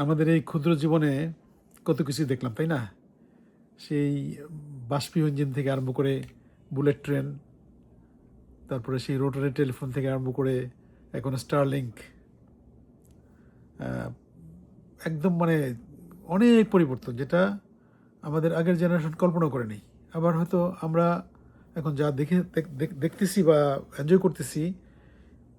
আমাদের এই ক্ষুদ্র জীবনে কত কিছু দেখলাম, তাই না? সেই বাষ্পীয় ইঞ্জিন থেকে আরম্ভ করে বুলেট ট্রেন, তারপরে সেই রোটারি টেলিফোন থেকে আরম্ভ করে এখন স্টারলিংক, একদম মানে অনেক পরিবর্তন, যেটা আমাদের আগের জেনারেশন কল্পনা করে নেই। আবার হয়তো আমরা এখন যা দেখতেছি বা এনজয় করতেছি,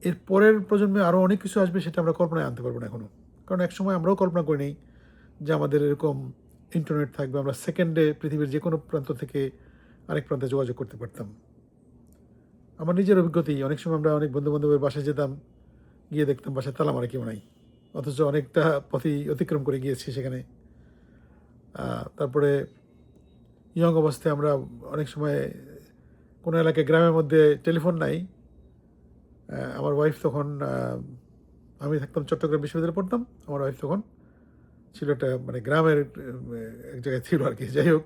এর পরের প্রজন্মে আরও অনেক কিছু আসবে, সেটা আমরা কল্পনায় আনতে পারবো না এখনও। কারণ একসময় আমরাও কল্পনা করি নেই যে আমাদের এরকম ইন্টারনেট থাকবে, আমরা সেকেন্ডে পৃথিবীর যে কোনো প্রান্ত থেকে আরেক প্রান্তে যোগাযোগ করতে পারতাম। আমার নিজের অভিজ্ঞতাই, অনেক সময় আমরা অনেক বন্ধুবান্ধবের বাসায় যেতাম, গিয়ে দেখতাম বাসায় তালা মারা কেউ নাই, অথচ অনেকটা পথই অতিক্রম করে গিয়েছি সেখানে। তারপরে ইয়ং অবস্থায় আমরা অনেক সময় কোনো এলাকায়, গ্রামের মধ্যে টেলিফোন নাই। আমার ওয়াইফ তখন, আমি থাকতাম চট্টগ্রাম বিশ্ববিদ্যালয়ে পড়তাম, আমার ওয়াইফ তখন ছিল একটা মানে গ্রামের এক জায়গায় ছিল আর কি। যাই হোক,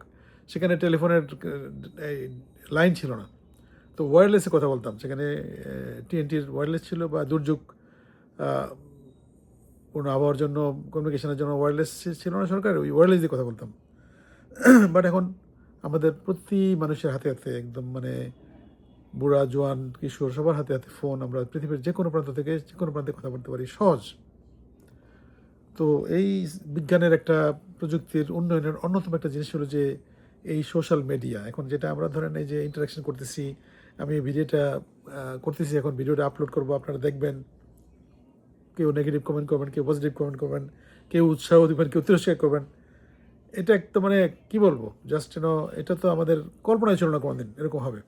সেখানে টেলিফোনের লাইন ছিল না, তো ওয়্যারলেসে কথা বলতাম। সেখানে টিএনটির ওয়্যারলেস ছিল, বা দুর্যোগ কোনো আবহাওয়ার জন্য কমিউনিকেশনের জন্য ওয়্যারলেস ছিল না সরকার, ওই ওয়্যারলেস দিয়ে কথা বলতাম। বাট এখন আমাদের প্রতি মানুষের হাতে হাতে, একদম মানে বুড়া জোয়ান কিশোর সবার হাতে হাতে ফোন, আমরা পৃথিবীর যে কোনো প্রান্ত থেকে যে কোনো প্রান্তে কথা বলতে পারি সহজ। তো এই বিজ্ঞানের একটা, প্রযুক্তির উন্নয়নের অন্যতম একটা জিনিস হলো যে এই সোশ্যাল মিডিয়া। এখন যেটা আমরা ধরেন এই যে ইন্টারাকশন করতেছি, আমি ভিডিওটা করতেছি, এখন ভিডিওটা আপলোড করবো, আপনারা দেখবেন, কেউ নেগেটিভ কমেন্ট করবেন, কেউ পজিটিভ কমেন্ট করবেন, কেউ উৎসাহ দেবেন, কেউ তিরস্কার করবেন। এটা একটা মানে কি বলবো, জাস্ট এটা তো আমাদের কল্পনায় ছিল না কোনোদিন এরকম হবে।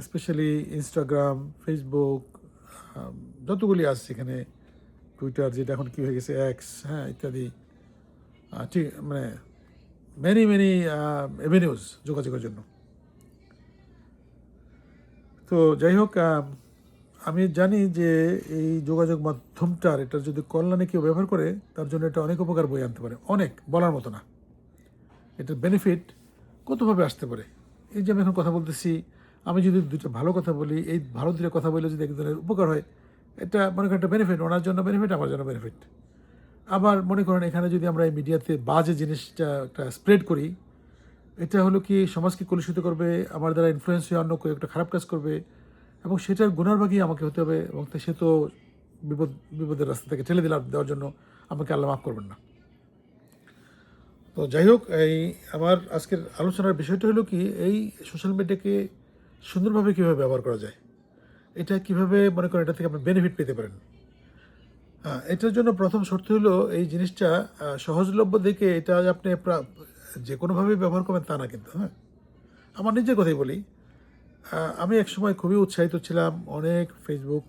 স্পেশালি ইনস্টাগ্রাম, ফেসবুক, যতগুলি আছে এখানে, টুইটার যেটা এখন কী হয়ে গেছে, এক্স, হ্যাঁ, ইত্যাদি, ঠিক মানে মেনি মেনি এভিনিউজ যোগাযোগের জন্য। তো যাই হোক, আমি জানি যে এই যোগাযোগ মাধ্যমটার, এটার যদি কল্যাণে কেউ ব্যবহার করে, তার জন্য এটা অনেক উপকার বয়ে আনতে পারে, অনেক বলার মতো না। এটার বেনিফিট কতভাবে আসতে পারে। এই যে আমি এখন কথা বলতেছি, আমি যদি দুটো ভালো কথা বলি, এই ভালো দুটো কথা বলে যদি একজনের উপকার হয়, এটা মনে করেন একটা বেনিফিট, ওনার জন্য বেনিফিট, আমার জন্য বেনিফিট। আবার মনে করেন এখানে যদি আমরা এই মিডিয়াতে বাজে জিনিসটা একটা স্প্রেড করি, এটা হলো কি সমাজকে কলুষিত করবে, আমার দ্বারা ইনফ্লুয়েন্স হয়ে অন্য কেউ একটা খারাপ কাজ করবে, এবং সেটার গুনার ভাগী আমাকে হতে হবে, এবং সে তো বিপদের রাস্তা থেকে ঠেলে দেওয়ার জন্য আমাকে আল্লাহ মাফ করবেন না। তো যাই হোক, এই আমার আজকের আলোচনার বিষয়টা হলো কি, এই সোশ্যাল মিডিয়াকে সুন্দরভাবে কীভাবে ব্যবহার করা যায়, এটা কিভাবে মনে করেন এটা থেকে আপনি বেনিফিট পেতে পারেন। এটার জন্য প্রথম শর্ত হলো, এই জিনিসটা সহজলভ্য দেখে এটা আপনি যে কোনোভাবেই ব্যবহার করবেন তা না কিন্তু। হ্যাঁ, আমার নিজের কথাই বলি, আমি একসময় খুবই উৎসাহিত ছিলাম, অনেক ফেসবুক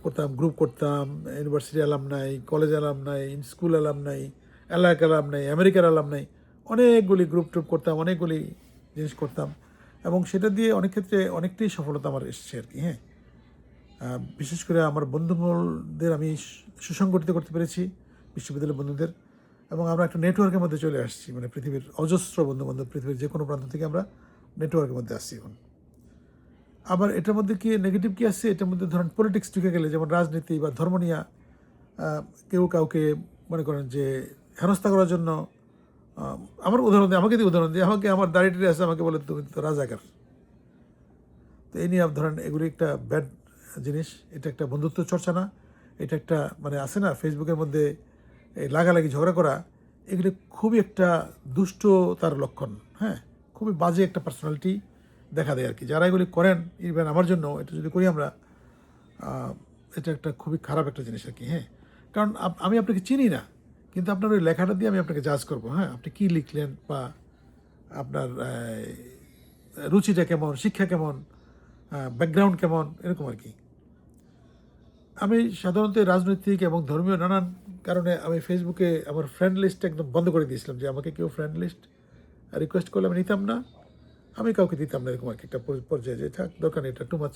করতাম, গ্রুপ করতাম, university alumni, college alumni, school alumni, এলাকা অ্যালামনাই, আমেরিকার অ্যালামনাই, অনেকগুলি গ্রুপ ট্রুপ করতাম, অনেকগুলি জিনিস করতাম, এবং সেটা দিয়ে অনেক ক্ষেত্রে অনেকটাই সফলতা আমার এসেছে আর কি। হ্যাঁ, বিশেষ করে আমার বন্ধুদের আমি সুসংগঠিত করতে পেরেছি, বিশ্ববিদ্যালয়ের বন্ধুদের, এবং আমরা একটা নেটওয়ার্কের মধ্যে চলে আসছি, মানে পৃথিবীর অজস্র বন্ধুবান্ধব, পৃথিবীর যে কোনো প্রান্ত থেকে আমরা নেটওয়ার্কের মধ্যে আসছি এখন। আবার এটার মধ্যে কি নেগেটিভ কি আসছে, এটার মধ্যে ধরেন পলিটিক্স ঢুকে গেলে, যেমন রাজনীতি বা ধর্ম নিয়ে কেউ কাউকে মনে করেন যে হেনস্থা করার জন্য, আমার উদাহরণ দিয়ে, আমাকে দিয়ে উদাহরণ দিয়ে, আমাকে আমার দাড়িটি আছে, আমাকে বলে তুমি তো রাজাকার। তো এই নিয়ে ধরেন এগুলি একটা ব্যাড জিনিস, এটা একটা বন্ধুত্ব চর্চা না, এটা একটা মানে আছে না ফেসবুকের মধ্যে এই লাগালাগি ঝগড়া করা, এগুলি খুবই একটা দুষ্টতার লক্ষণ। হ্যাঁ, খুবই বাজে একটা পার্সোনালিটি দেখা দেয় আর কি, যারা এগুলি করেন। ইভেন আমার জন্য এটা যদি করি আমরা, এটা একটা খুবই খারাপ একটা জিনিস আর কি। হ্যাঁ, কারণ আমি আপনাকে চিনি না, কিন্তু আপনার ওই লেখাটা দিয়ে আমি আপনাকে জাজ করবো। হ্যাঁ, আপনি কী লিখলেন, বা আপনার রুচিটা কেমন, শিক্ষা কেমন, ব্যাকগ্রাউন্ড কেমন, এরকম আর কি। আমি সাধারণত রাজনৈতিক এবং ধর্মীয় নানান কারণে আমি ফেসবুকে আমার ফ্রেন্ড লিস্ট একদম বন্ধ করে দিয়েছিলাম, যে আমাকে কেউ ফ্রেন্ড লিস্ট রিকোয়েস্ট করলে আমি নিতাম না, আমি কাউকে দিতাম না, এরকম আর কি একটা পর্যায়ে, যে থাক দরকার নেই, এটা টু মাচ।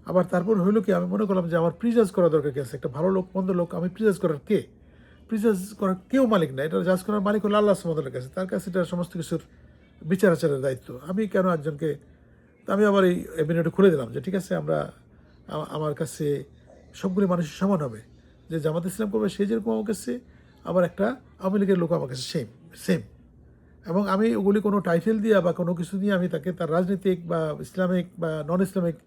আবার তারপর হইলো কি, আমি মনে করলাম যে আমার প্রিজাজ করা দরকার কি আছে, একটা ভালো লোক মন্দ লোক আমি প্রিজাজ করার কে, প্রিজাজ করার কেউ মালিক না, এটা জাজ করার মালিক হলো আল্লাহ সুবহানাহু কাছে, তার কাছে এটা সমস্ত কিছুর বিচার আচারের দায়িত্ব। আমি কেন একজনকে, আমি আবার এই এভিনিউটা খুলে দিলাম যে ঠিক আছে, আমরা আমার কাছে সবগুলি মানুষ সমান হবে, যে জামাত ইসলাম করবে সে যেরকম আমার কাছে, আবার একটা আওয়ামী লীগের লোক আমার কাছে সেম। এবং আমি ওগুলি কোনো টাইটেল দিয়ে বা কোনো কিছু দিয়ে আমি তাকে তার রাজনৈতিক বা ইসলামিক বা নন ইসলামিক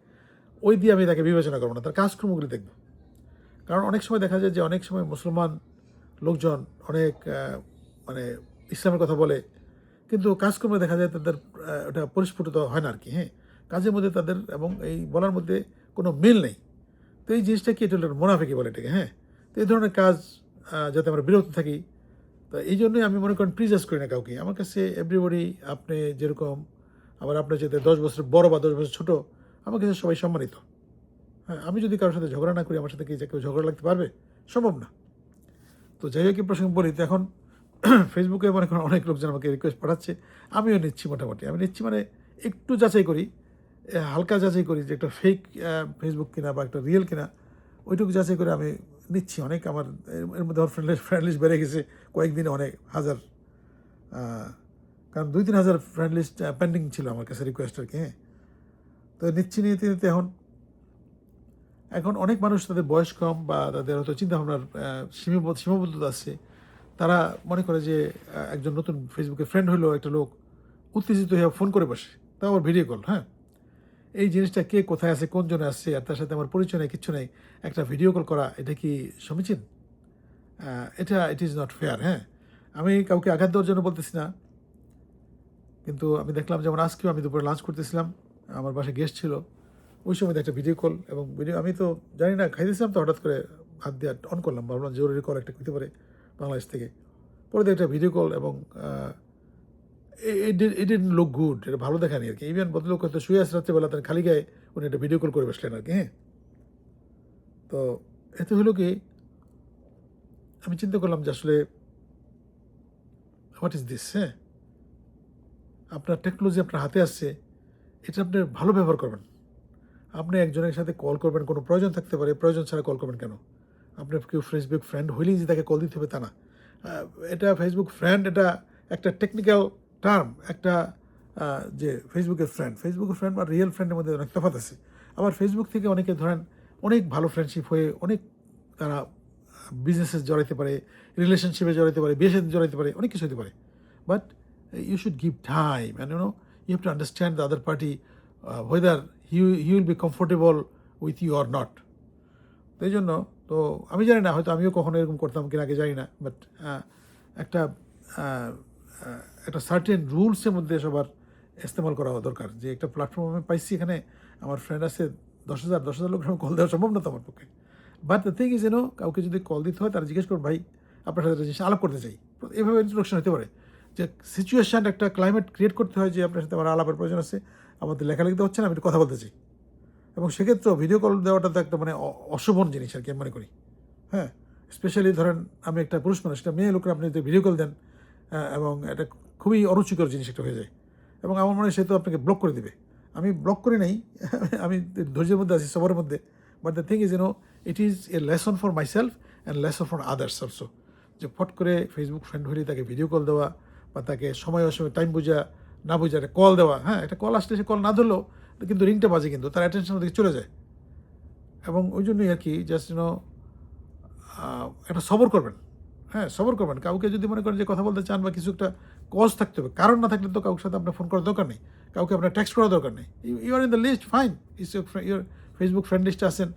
ওই দিয়ে আমি তাকে বিবেচনা করবো না, তার কাজকর্মগুলি দেখব। কারণ অনেক সময় দেখা যায় যে অনেক সময় মুসলমান লোকজন অনেক মানে ইসলামের কথা বলে, কিন্তু কাজকর্মে দেখা যায় তাদের ওটা পরিস্ফুটিত হয় না আর কি। হ্যাঁ, কাজের মধ্যে তাদের এবং এই বলার মধ্যে কোনো মিল নেই। তো এই জিনিসটা কি, এটা হলো মোনাফিকি বলে এটাকে। হ্যাঁ, তো এই ধরনের কাজ যাতে আমরা বিরত থাকি, তো এই জন্যই আমি মনে করেন প্রিজাস করি না কাউকে। আমার কাছে এভরিবডি, আপনি যেরকম, আবার আপনার যাতে 10 বছর বড় বা 10 বছর ছোটো, আমার কাছে সবাই সম্মানিত। হ্যাঁ, আমি যদি কারোর সাথে ঝগড়া না করি, আমার সাথে কি যে কেউ ঝগড়া লাগতে পারবে? সম্ভব না। তো যাই হোক, এই প্রসঙ্গে বলি, তো এখন ফেসবুকে মনে করেন অনেক লোকজন আমাকে রিকোয়েস্ট পাঠাচ্ছে, আমিও নিচ্ছি মোটামুটি। আমি নিচ্ছি মানে একটু যাচাই করি, হালকা যাচাই করি যে একটা ফেক ফেসবুক কিনা বা একটা রিয়েল কিনা, ওইটুকু যাচাই করে আমি নিচ্ছি। অনেক আমার এর মধ্যে আমার ফ্রেন্ড লিস্ট বেড়ে গেছে কয়েকদিনে, অনেক হাজার, কারণ 2-3 হাজার ফ্রেন্ড লিস্ট পেন্ডিং ছিল আমার কাছে রিকোয়েস্ট আর কি। হ্যাঁ, তো নিচ্ছি, নিতে নিতে এখন অনেক মানুষ, তাদের বয়স কম বা তাদের হয়তো চিন্তাভাবনার সীমাবদ্ধতা আছে, তারা মনে করে যে একজন নতুন ফেসবুকে ফ্রেন্ড হলো একটা লোক, উত্তেজিত হয়ে ফোন করে বসে, তাও আবার ভিডিও কল। হ্যাঁ, এই জিনিসটা কে কোথায় আছে, কোন জনে আসছে, আর তার সাথে আমার পরিচয় নেই, কিচ্ছু নেই, একটা ভিডিও কল করা, এটা কি সমীচীন? It is not fair. হ্যাঁ, আমি কাউকে আঘাত দেওয়ার জন্য বলতেছি না, কিন্তু আমি দেখলাম যেমন আজকেও আমি দুপুরে লাঞ্চ করতেছিলাম, আমার বাসায় গেস্ট ছিল, ওই সময় একটা ভিডিও কল, এবং ভিডিও আমি তো জানি না, খাইতেছিলাম তো হঠাৎ করে হাত দিয়ে অন করলাম, ভাবলাম জরুরি কল একটা করতে পারে বাংলাদেশ থেকে। পরে একটা ভিডিও কল, এবং ইট ডিডন্ট লুক গুড, এটা ভালো দেখানি আর কি। ইভেন ভদ্রলোক হয়তো শুয়ে আসে রাত্রেবেলা, তার খালি গায়ে উনি একটা ভিডিও কল করে বসলেন আর কি। হ্যাঁ, তো এতে হলো কি, আমি চিন্তা করলাম যে আসলে হোয়াট ইজ দিস। হ্যাঁ, আপনার টেকনোলজি আপনার হাতে আসছে, এটা আপনি ভালো ব্যবহার করবেন। আপনি একজনের সাথে কল করবেন, কোনো প্রয়োজন থাকতে পারে, প্রয়োজন ছাড়া কল করবেন কেন? আপনার কেউ ফেসবুক ফ্রেন্ড হইলেই যে তাকে কল দিতে হবে তা না। এটা ফেসবুক ফ্রেন্ড, এটা একটা টেকনিক্যাল টার্ম, একটা যে ফেসবুকের ফ্রেন্ড বা রিয়েল ফ্রেন্ডের মধ্যে অনেক তফাৎ আছে। আবার ফেসবুক থেকে অনেকে ধরেন অনেক ভালো ফ্রেন্ডশিপ হয়ে অনেক তারা বিজনেসে জড়াইতে পারে, রিলেশনশিপে জড়াইতে পারে, বিয়ের সাথে জড়াইতে পারে, অনেক কিছু হতে পারে। But you should give time, and you have to understand the other party, whether he will be comfortable with you or not. তো এই জন্য, তো আমি জানি না, হয়তো আমিও কখনো এরকম করতাম কিনা আগে জানি না, বাট একটা একটা সার্টেন রুলসের মধ্যে সবার ইস্তেমাল করা দরকার। যে একটা প্ল্যাটফর্ম আমি পাইছি, এখানে আমার ফ্রেন্ড আছে 10,000 লোক, কল দেওয়া সম্ভব না তো আমার পক্ষে। বাট দ্য থিং ইজ, কাউকে যদি কল দিতে হয়, তারা জিজ্ঞেস করুন, ভাই আপনার সাথে জিনিস আলাপ করতে চাই, এভাবে ইন্ট্রোডাকশন হতে পারে। যে সিচুয়েশান, একটা ক্লাইমেট ক্রিয়েট করতে হয় যে আপনার সাথে আমার আলাপের প্রয়োজন আছে, আমাদের লেখালেখিতে হচ্ছে না, আমি একটু কথা বলতে চাই। এবং সেক্ষেত্রেও ভিডিও কল দেওয়াটা তো একটা মানে অশোভন জিনিস আর কি, আমি মনে করি। হ্যাঁ, স্পেশালি ধরেন আমি একটা পুরুষ মানুষ, একটা মেয়ে লোকের আপনি যদি ভিডিও কল দেন, এবং এটা খুবই অরুচিকর জিনিস একটা হয়ে যায়, এবং আমার মনে হয় সে তো আপনাকে ব্লক করে দেবে। আমি ব্লক করি নাই, আমি ধৈর্যের মধ্যে আছি সবার মধ্যে। But the thing is, it is a lesson for myself and lesson for others also, যে ফট করে ফেসবুক ফ্রেন্ড হলে তাকে ভিডিও কল দেওয়া, বা তাকে সময় অসময় টাইম বোঝা না বোঝা একটা কল দেওয়া। হ্যাঁ, একটা কল আসলে সে কল না ধরলেও কিন্তু রিংটা বাজে, কিন্তু তার অ্যাটেনশন ওদিকে চলে যায়। এবং ওই জন্যই আর কি, জাস্ট একটা সবর করবেন। হ্যাঁ, সবর করবেন। কাউকে যদি মনে করেন যে কথা বলতে চান, বা কিছু একটা কজ থাকতে হবে, কারণ না থাকলে তো কাউর সাথে আপনার ফোন করার দরকার নেই, কাউকে আপনার টেক্সট করার দরকার নেই। You are in the list, fine, your Facebook friend লিস্টে আছেন,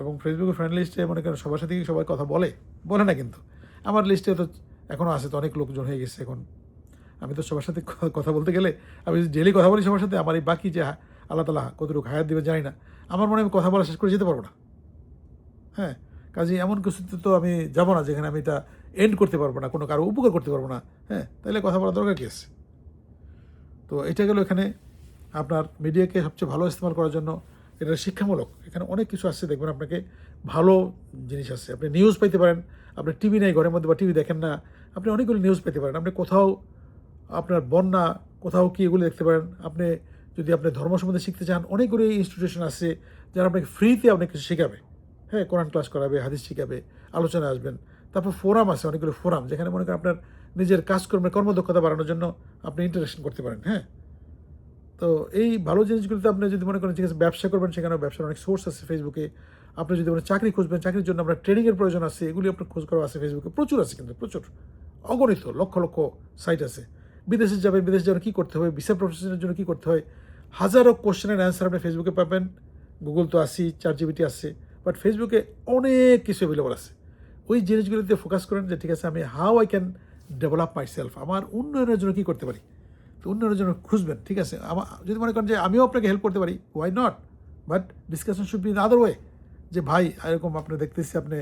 এবং ফেসবুকের ফ্রেন্ড লিস্টে মনে করেন সবার সাথেই সবাই কথা বলে না, কিন্তু আমার লিস্টে তো এখনও আছে, তো অনেক লোকজন হয়ে গেছে এখন। আমি তো সবার সাথে কথা বলতে গেলে, আমি ডেলি কথা বলি সবার সাথে, আমার এই বাকি যে আল্লাহ তাআলা কতটুকু হায়াত দেবে জানি না, আমার মনে হয় আমি কথা বলা শেষ করে যেতে পারবো না। হ্যাঁ, কাজে এমন কিছুতে তো আমি যাবো না যেখানে আমি এটা এন্ড করতে পারবো না, কোনো কারো উপকার করতে পারবো না। হ্যাঁ, তাহলে কথা বলা দরকার কি আছে? তো এটা গেল এখানে আপনার মিডিয়াকে সবচেয়ে ভালো ইস্তেমাল করার জন্য। এটা শিক্ষামূলক, এখানে অনেক কিছু আছে, দেখবেন আপনাকে ভালো জিনিস আছে। আপনি নিউজ পাইতে পারেন, আপনার টিভি নেই ঘরের মধ্যে, বা টিভি দেখেন না, আপনি অনেকগুলো নিউজ পেতে পারেন। আপনি কোথাও আপনার বন্যা, কোথাও কি, এগুলো দেখতে পারেন। আপনি যদি আপনি ধর্ম সম্বন্ধে শিখতে চান, অনেকগুলো ইনস্টিটিউশন আছে যারা আপনাকে ফ্রিতে অনেক কিছু শেখাবে। হ্যাঁ, কোরআন ক্লাস করাবে, হাদিস শিখাবে, আলোচনায় আসবেন। তারপর ফোরাম আছে, অনেকগুলো ফোরাম, যেখানে মনে করেন আপনার নিজের কাজকর্মের কর্মদক্ষতা বাড়ানোর জন্য আপনি ইন্টারাকশন করতে পারেন। হ্যাঁ, তো এই ভালো জিনিসগুলোতে আপনি যদি মনে করেন ঠিক আছে ব্যবসা করবেন, সেখানেও ব্যবসার অনেক সোর্স আছে ফেসবুকে। আপনি যদি আপনার চাকরি খুঁজবেন, চাকরির জন্য আপনার ট্রেনিংয়ের প্রয়োজন আছে, এগুলি আপনার খোঁজ করা আছে ফেসবুকে, প্রচুর আছে, কিন্তু প্রচুর, অগণিত লক্ষ লক্ষ সাইট আছে। বিদেশে যাবেন, বিদেশে যাওয়ার কী করতে হবে, ভিসা প্রসেসের জন্য কী করতে হয়, হাজারো কোশ্চেনের অ্যান্সার আপনি ফেসবুকে পাবেন। গুগল তো আসি, ChatGPT আছে, বাট ফেসবুকে অনেক কিছু অ্যাভেলেবল আছে। ওই জিনিসগুলিতে ফোকাস করেন যে ঠিক আছে আমি how I can develop my self, আমার উন্নয়নের জন্য কী করতে পারি, তো উন্নয়নের জন্য খুঁজবেন। ঠিক আছে, আমার যদি মনে করেন যে আমিও আপনাকে হেল্প করতে পারি, why not, but discussion should be in other way, যে ভাই এরকম আপনি দেখতেছি আপনি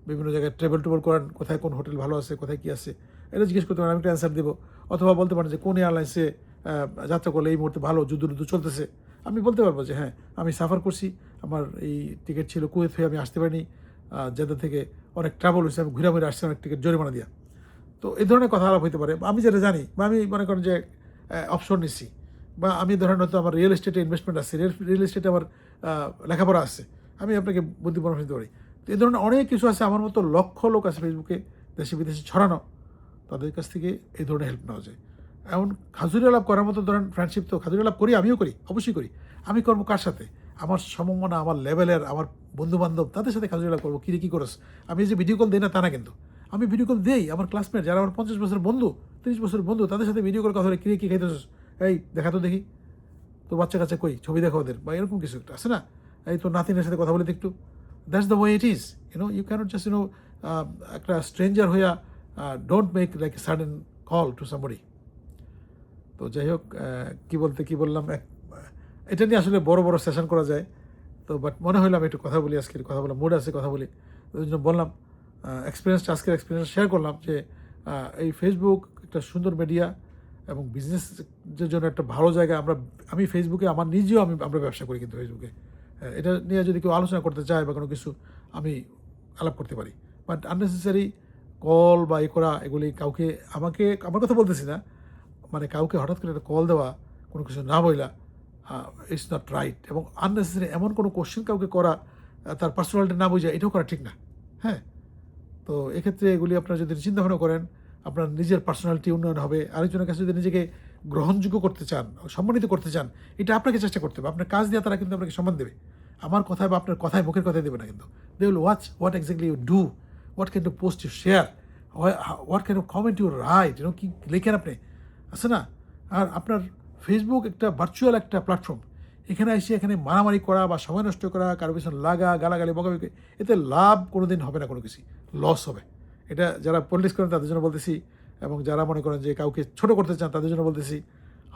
বিভিন্ন জায়গায় ট্রেবল করেন, কোথায় কোন হোটেল ভালো আছে, কোথায় কী আছে, এটা জিজ্ঞেস করতে পারেন, আমি একটা অ্যান্সার দেবো। অথবা বলতে পারেন যে কোন এয়ারলাইন্সে যাত্রা করলে এই মুহূর্তে ভালো, যুদ্ধ চলতেছে, আমি বলতে পারবো যে হ্যাঁ আমি সাফার করছি, আমার এই টিকিট ছিল কুয়েত হয়ে, আমি আসতে পারিনি, জেদ্দা থেকে অনেক ট্রাভেল হয়েছে, আমি ঘুরে আসছি, অনেক টিকিট জরিমানা দিয়া। তো এই ধরনের কথা আলাপ হতে পারে, আমি যেটা জানি, বা আমি মনে করেন যে অপশন নিচ্ছি, বা আমি ধরেন হয়তো আমার রিয়েল এস্টেটে ইনভেস্টমেন্ট আছে, রিয়েল এস্টেটে আমার লেখাপড়া আছে, আমি আপনাকে বুদ্ধি পরামর্শ দিতে পারি। তো এই ধরনের অনেক কিছু আছে, আমার মতো লক্ষ লোক আছে ফেসবুকে দেশে বিদেশে ছড়ানো, তাদের কাছ থেকে এই ধরনের হেল্প নেওয়া যায়। এমন খাজুরি আলাপ করার মতো ধরেন ফ্রেন্ডশিপ, তো খাজুরি আলাপ করি, আমিও করি, অবশ্যই করি। আমি করবো কার সাথে, আমার সমমনা, আমার লেভেলের, আমার বন্ধুবান্ধব, তাদের সাথে খাজুরি আলাপ করবো, কী করস। আমি যে ভিডিও কল দিই না তা না, কিন্তু আমি ভিডিও কল দেই আমার ক্লাসমেট, যারা আমার 50 বছরের বন্ধু, 30 বছরের বন্ধু, তাদের সাথে ভিডিও করে কথা বলে, কী খাইতেছিস, এই দেখা তো দেখি, তো বাচ্চা কাচ্চা কই, ছবি দেখা ওদের, বা এরকম কিছু একটা আছে না, এই তো নাতিনের সাথে কথা বলে একটু, that's the way it is, you can't just একটা স্ট্রেঞ্জার হইয়া don't make like a sudden call to somebody. তো যাই হোক, কী বললাম, এটা নিয়ে আসলে বড় বড় সেশন করা যায়, তো বাট মনে হইলো আমি একটু কথা বলি, আজকে কথা বলা মুড আছে, কথা বলি, ওই জন্য বললাম, আজকের এক্সপিরিয়েন্স শেয়ার করলাম যে এই ফেসবুক একটা সুন্দর মিডিয়া এবং বিজনেসের জন্য একটা ভালো জায়গা। আমি ফেসবুকে আমার নিজেও আমরা ব্যবসা করি, কিন্তু ফেসবুকে এটা নিয়ে যদি কেউ আলোচনা করতে চায় বা কোনো কিছু আমি আলাপ করতে পারি, বাট আননেসেসারি কল বা করা, এগুলি কাউকে আমার কথা বলতেছি না, মানে কাউকে হঠাৎ করে একটা কল দেওয়া, কোনো কিছু না বইলা, ইটস নট রাইট। এবং আননেসেসারি এমন কোনো কোশ্চেন কাউকে করা, তার পার্সোনালিটি না বোঝা, এটাও করা ঠিক না। হ্যাঁ, তো এক্ষেত্রে এগুলি আপনারা যদি চিন্তাভাবনা করেন, আপনার নিজের পার্সোনালিটি উন্নয়ন হবে। আরেকজনের কাছে যদি নিজেকে গ্রহণযোগ্য করতে চান, সম্মানিত করতে চান, এটা আপনাকে চেষ্টা করতে হবে। আপনার কাজ দিয়ে তারা কিন্তু আপনাকে সম্মান দেবে, আমার কথায় বা আপনার কথায়, মুখের কথায় দেবে না, কিন্তু they will watch what exactly you do, what kind of post you share, what kind of comment you write, কি লেখেন আপনি, আছে না। আর আপনার ফেসবুক একটা ভার্চুয়াল একটা প্ল্যাটফর্ম, এখানে এখানে মারামারি করা বা সময় নষ্ট করা, কারো পিছনে লাগা, গালাগালি, বকাবকি, এতে লাভ কোনো দিন হবে না, কোনো কিছু লস হবে। এটা যারা পলিটিক্স করেন তাদের জন্য বলতেছি, এবং যারা মনে করেন যে কাউকে ছোট করতে চান তাদের জন্য বলতেছি,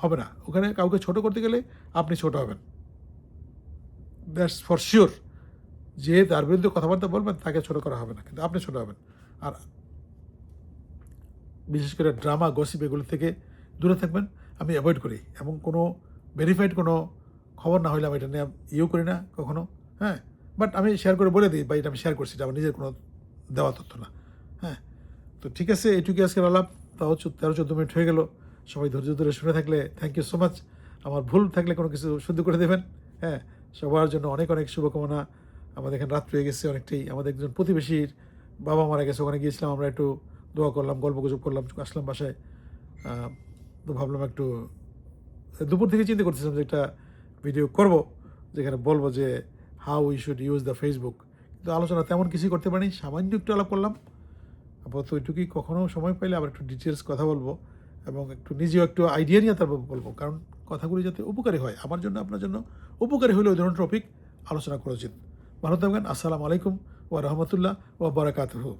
হবে না। ওখানে কাউকে ছোট করতে গেলে আপনি ছোট হবেন, দ্যাটস ফর শিওর। যে তার বিরুদ্ধে কথাবার্তা বলবেন তাকে ছোট করা হবে না, কিন্তু আপনি ছোট হবেন। আর বিশেষ করে ড্রামা, গসিপ, এগুলো থেকে দূরে থাকবেন, আমি অ্যাভয়েড করি। এবং কোনো ভেরিফাইড কোনো খবর না হলে আমি এটা নিয়ে করি না কখনো। হ্যাঁ, বাট আমি শেয়ার করে বলে দিই, বা এটা আমি শেয়ার করছি, এটা আমার নিজের কোনো দেওয়া তথ্য না। হ্যাঁ, তো ঠিক আছে, এইটুকু আজকের আলাপ, তাও 13-14 মিনিট হয়ে গেল। সবাই ধৈর্য ধরে শুনে থাকলে থ্যাংক ইউ সো মাচ। আমার ভুল থাকলে কোনো কিছু শুদ্ধ করে দেবেন। হ্যাঁ, সবার জন্য অনেক অনেক শুভকামনা। আমাদের এখানে রাত হয়ে গেছে অনেকটাই। আমাদের একজন প্রতিবেশীর বাবা মারা গেছে, ওখানে গিয়েছিলাম, আমরা একটু দোয়া করলাম, গল্প গুজব করলাম, আসলাম বাসায়। তো ভাবলাম একটু দুপুর থেকে চিন্তা করতেছিলাম যে একটা ভিডিও করব, যেখানে বলবো যে how we should use the Facebook. কিন্তু আলোচনা তেমন কিছুই করতে পারিনি, সামান্য একটু আলাপ করলাম। আপাতত ওইটুকুই, কখনও সময় পাইলে আবার একটু ডিটেলস কথা বলবো, এবং একটু নিজেও একটু আইডিয়া নিয়ে তারপর বলবো, কারণ কথাগুলি যাতে উপকারী হয়, আমার জন্য, আপনার জন্য উপকারী হলে ওই ধরনের টপিক আলোচনা করা উচিত। ভালো থাকবেন। আসসালামু আলাইকুম ওয়া রাহমাতুল্লাহ ওয়া বারাকাতুহু।